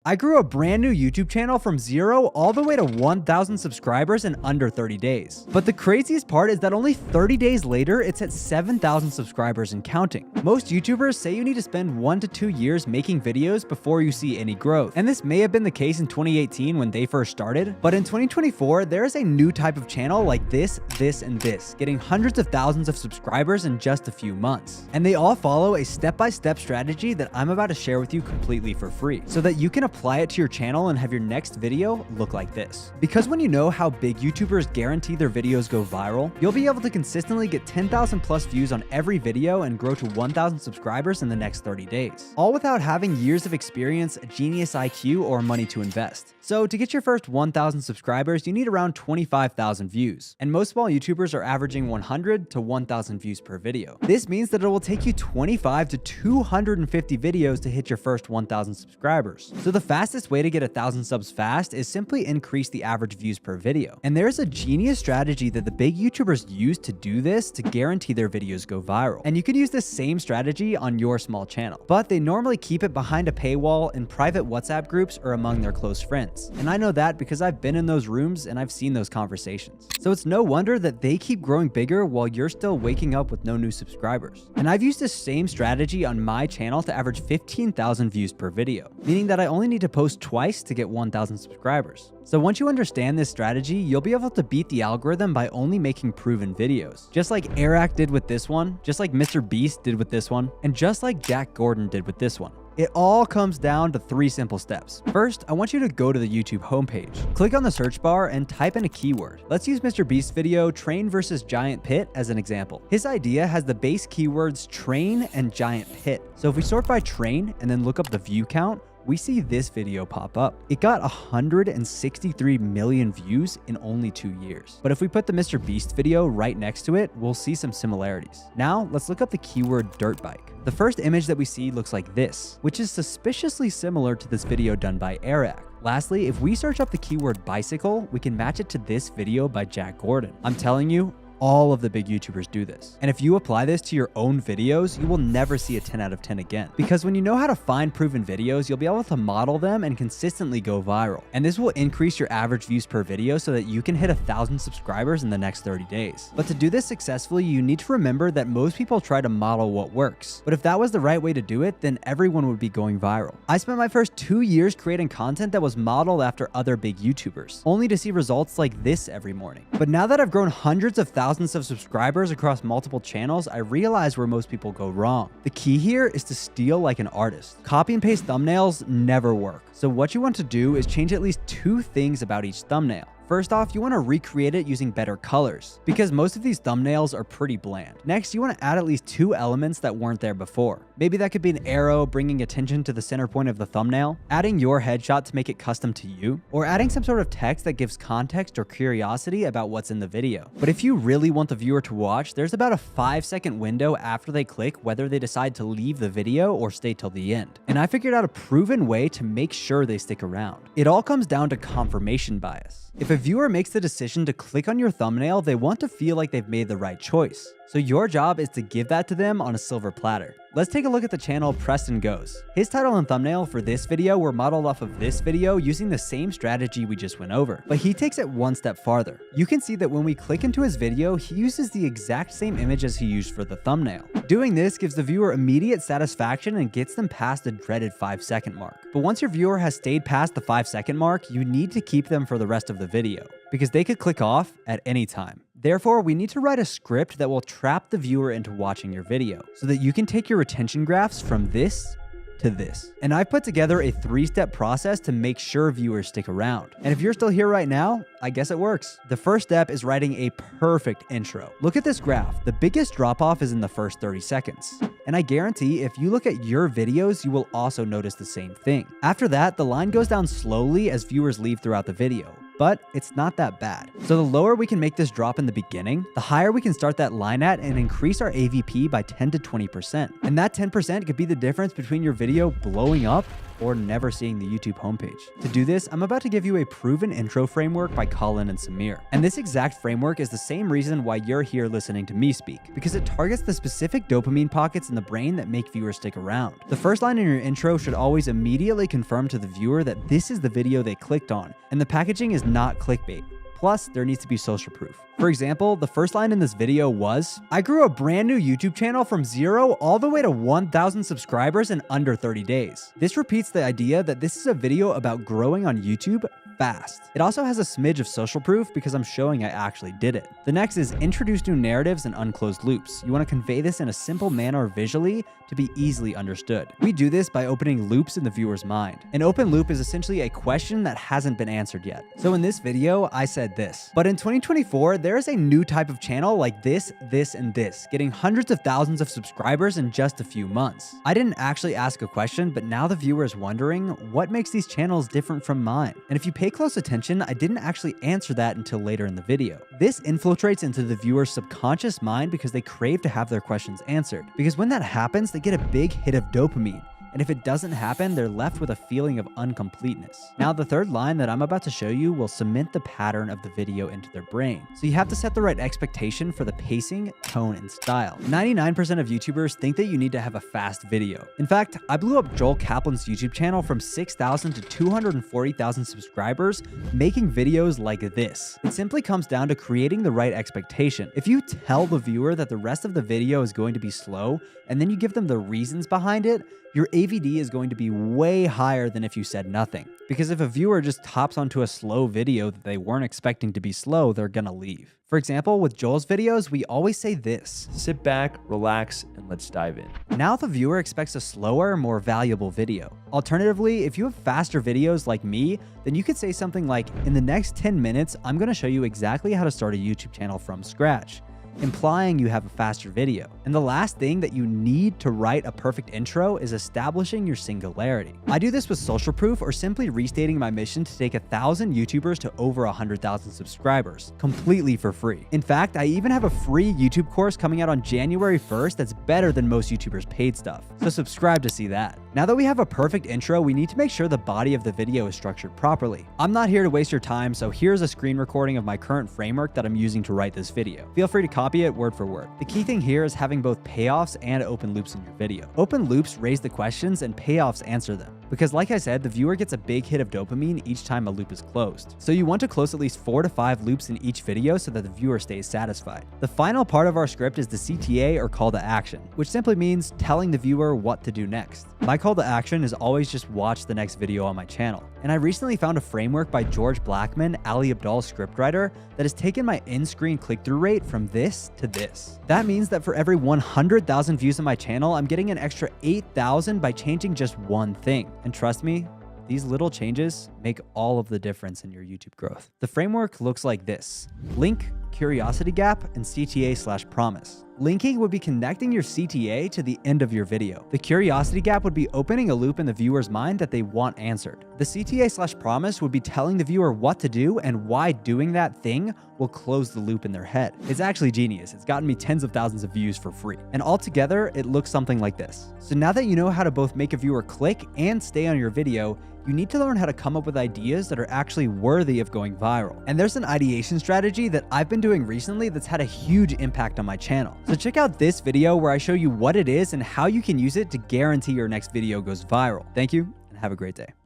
I grew a brand new YouTube channel from 0 all the way to 1,000 subscribers in under 30 days. But the craziest part is that only 30 days later, it's at 7,000 subscribers and counting. Most YouTubers say you need to spend 1 to 2 years making videos before you see any growth. And this may have been the case in 2018 when they first started, but in 2024, there is a new type of channel like this, and this, getting hundreds of thousands of subscribers in just a few months. And they all follow a step-by-step strategy that I'm about to share with you completely for free, so that you can apply it to your channel and have your next video look like this. Because when you know how big YouTubers guarantee their videos go viral, you'll be able to consistently get 10,000 plus views on every video and grow to 1,000 subscribers in the next 30 days. All without having years of experience, genius IQ, or money to invest. So to get your first 1,000 subscribers, you need around 25,000 views. And most small YouTubers are averaging 100 to 1,000 views per video. This means that it will take you 25 to 250 videos to hit your first 1,000 subscribers. So the fastest way to get 1,000 subs fast is simply increase the average views per video. And there's a genius strategy that the big YouTubers use to do this to guarantee their videos go viral. And you can use the same strategy on your small channel, but they normally keep it behind a paywall in private WhatsApp groups or among their close friends. And I know that because I've been in those rooms and I've seen those conversations. So it's no wonder that they keep growing bigger while you're still waking up with no new subscribers. And I've used the same strategy on my channel to average 15,000 views per video, meaning that I only need to post twice to get 1,000 subscribers. So once you understand this strategy, you'll be able to beat the algorithm by only making proven videos. Just like Eric did with this one, just like MrBeast did with this one, and just like Jack Gordon did with this one. It all comes down to 3 simple steps. First, I want you to go to the YouTube homepage. Click on the search bar and type in a keyword. Let's use MrBeast's video, Train versus Giant Pit, as an example. His idea has the base keywords train and giant pit. So if we sort by train and then look up the view count, we see this video pop up. It got 163 million views in only 2 years. But if we put the MrBeast video right next to it, we'll see some similarities. Now, let's look up the keyword dirt bike. The first image that we see looks like this, which is suspiciously similar to this video done by Eric. Lastly, if we search up the keyword bicycle, we can match it to this video by Jack Gordon. I'm telling you, all of the big YouTubers do this. And if you apply this to your own videos, you will never see a 10 out of 10 again. Because when you know how to find proven videos, you'll be able to model them and consistently go viral. And this will increase your average views per video so that you can hit 1,000 subscribers in the next 30 days. But to do this successfully, you need to remember that most people try to model what works. But if that was the right way to do it, then everyone would be going viral. I spent my first 2 years creating content that was modeled after other big YouTubers, only to see results like this every morning. But now that I've grown hundreds of thousands of subscribers across multiple channels, I realize where most people go wrong. The key here is to steal like an artist. Copy and paste thumbnails never work. So what you want to do is change at least 2 things about each thumbnail. First off, you want to recreate it using better colors, because most of these thumbnails are pretty bland. Next, you want to add at least 2 elements that weren't there before. Maybe that could be an arrow bringing attention to the center point of the thumbnail, adding your headshot to make it custom to you, or adding some sort of text that gives context or curiosity about what's in the video. But if you really want the viewer to watch, there's about a 5-second window after they click whether they decide to leave the video or stay till the end. And I figured out a proven way to make sure they stick around. It all comes down to confirmation bias. If a viewer makes the decision to click on your thumbnail, they want to feel like they've made the right choice. So your job is to give that to them on a silver platter. Let's take a look at the channel Preston Goes. His title and thumbnail for this video were modeled off of this video using the same strategy we just went over, but he takes it one step farther. You can see that when we click into his video, he uses the exact same image as he used for the thumbnail. Doing this gives the viewer immediate satisfaction and gets them past the dreaded 5-second mark. But once your viewer has stayed past the 5-second mark, you need to keep them for the rest of the video, because they could click off at any time. Therefore, we need to write a script that will trap the viewer into watching your video so that you can take your retention graphs from this to this. And I've put together a 3-step process to make sure viewers stick around. And if you're still here right now, I guess it works. The first step is writing a perfect intro. Look at this graph. The biggest drop-off is in the first 30 seconds. And I guarantee if you look at your videos, you will also notice the same thing. After that, the line goes down slowly as viewers leave throughout the video. But it's not that bad. So the lower we can make this drop in the beginning, the higher we can start that line at and increase our AVP by 10 to 20%. And that 10% could be the difference between your video blowing up or never seeing the YouTube homepage. To do this, I'm about to give you a proven intro framework by Colin and Samir. And this exact framework is the same reason why you're here listening to me speak, because it targets the specific dopamine pockets in the brain that make viewers stick around. The first line in your intro should always immediately confirm to the viewer that this is the video they clicked on, and the packaging is not clickbait. Plus, there needs to be social proof. For example, the first line in this video was, "I grew a brand new YouTube channel from 0 all the way to 1,000 subscribers in under 30 days. This repeats the idea that this is a video about growing on YouTube fast. It also has a smidge of social proof because I'm showing I actually did it. The next is introduce new narratives and unclosed loops. You want to convey this in a simple manner visually to be easily understood. We do this by opening loops in the viewer's mind. An open loop is essentially a question that hasn't been answered yet. So in this video, I said this, but in 2024, there is a new type of channel like this, and this, getting hundreds of thousands of subscribers in just a few months. I didn't actually ask a question, but now the viewer is wondering what makes these channels different from mine. And if you pay close attention, I didn't actually answer that until later in the video. This infiltrates into the viewer's subconscious mind because they crave to have their questions answered. Because when that happens, they get a big hit of dopamine. And if it doesn't happen, they're left with a feeling of incompleteness. Now, the third line that I'm about to show you will cement the pattern of the video into their brain. So you have to set the right expectation for the pacing, tone, and style. 99% of YouTubers think that you need to have a fast video. In fact, I blew up Joel Kaplan's YouTube channel from 6,000 to 240,000 subscribers making videos like this. It simply comes down to creating the right expectation. If you tell the viewer that the rest of the video is going to be slow, and then you give them the reasons behind it, your AVD is going to be way higher than if you said nothing. Because if a viewer just hops onto a slow video that they weren't expecting to be slow, they're gonna leave. For example, with Joel's videos, we always say this: sit back, relax, and let's dive in. Now the viewer expects a slower, more valuable video. Alternatively, if you have faster videos like me, then you could say something like, in the next 10 minutes, I'm gonna show you exactly how to start a YouTube channel from scratch, implying you have a faster video. And the last thing that you need to write a perfect intro is establishing your singularity. I do this with social proof or simply restating my mission to take 1,000 YouTubers to over 100,000 subscribers, completely for free. In fact, I even have a free YouTube course coming out on January 1st that's better than most YouTubers' paid stuff. So subscribe to see that. Now that we have a perfect intro, we need to make sure the body of the video is structured properly. I'm not here to waste your time, so here's a screen recording of my current framework that I'm using to write this video. Feel free to copy it word for word. The key thing here is having both payoffs and open loops in your video. Open loops raise the questions and payoffs answer them. Because like I said, the viewer gets a big hit of dopamine each time a loop is closed. So you want to close at least 4 to 5 loops in each video so that the viewer stays satisfied. The final part of our script is the CTA, or call to action, which simply means telling the viewer what to do next. My call to action is always just watch the next video on my channel. And I recently found a framework by George Blackman, Ali Abdaal scriptwriter, that has taken my in-screen click-through rate from this to this. That means that for every 100,000 views on my channel, I'm getting an extra 8,000 by changing just one thing. And trust me, these little changes make all of the difference in your YouTube growth. The framework looks like this: link, curiosity gap, and CTA/promise. Linking would be connecting your CTA to the end of your video. The curiosity gap would be opening a loop in the viewer's mind that they want answered. The CTA/promise would be telling the viewer what to do and why doing that thing will close the loop in their head. It's actually genius. It's gotten me tens of thousands of views for free. And altogether, it looks something like this. So now that you know how to both make a viewer click and stay on your video, you need to learn how to come up with ideas that are actually worthy of going viral. And there's an ideation strategy that I've been doing recently that's had a huge impact on my channel. So check out this video where I show you what it is and how you can use it to guarantee your next video goes viral. Thank you, and have a great day.